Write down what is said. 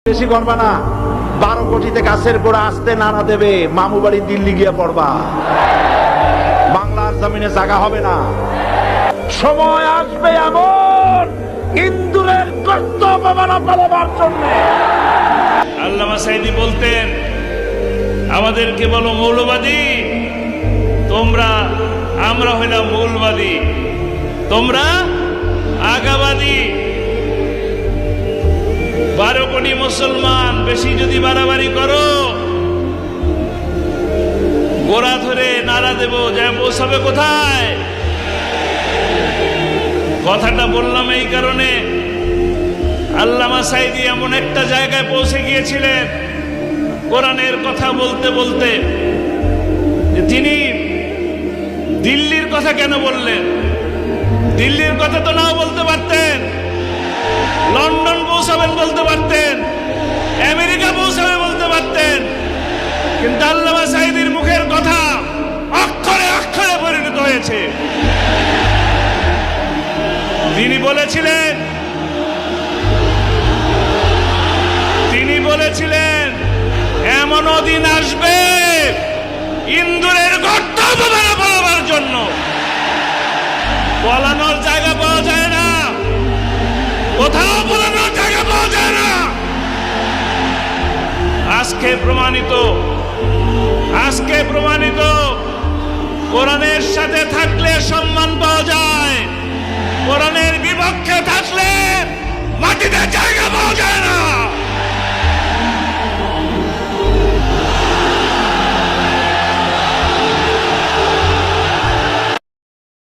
বেশি করবা না, 12 কোটিতে গাছের গোড়া আসতে নানা দেবে, মামু বাড়ি দিল্লি গিয়ে পড়বা, বাংলার জমিনে জায়গা হবে না। সময় আসবে এমন ইন্দুরের গর্ত বাবারা পালাবার জন্য। আল্লামা সাঈদী বলতেন, আমাদেরকে বলো মৌলবাদী, আমরা হইলাম মৌলবাদী, তোমরা আগাবাদী। 12 কোটি মুসলমান বেশি যদি বাড়াবাড়ি করো, গোড়া ধরে নাড়া দেব, যে পৌঁছাবে কোথায়? কথাটা বললাম এই কারণে, আল্লামা সাঈদী এমন একটা জায়গায় পৌঁছে গিয়েছিলেন কোরআনের কথা বলতে বলতে, যে তিনি দিল্লির কথা কেন বললেন? দিল্লির কথা তো নাও বলতে পারতেন, লন্ডন পৌঁছাবেন বলতে পারতেন, আমেরিকা পৌঁছাবে বলতে পারতেন, কিন্তু আল্লামা সাঈদীর মুখের কথা অক্ষরে অক্ষরে পরিণত হয়েছে। তিনি বলেছিলেন এমনও দিন আসবে ইন্দুরের গর্ত পালাবার জন্য পলানোর জায়গা পাওয়া যায় না, কোথাও পলানোর জায়গা পাওয়া যায় না। আজকে প্রমাণিত কোরআনের সাথে থাকলে সম্মান পাওয়া যায়।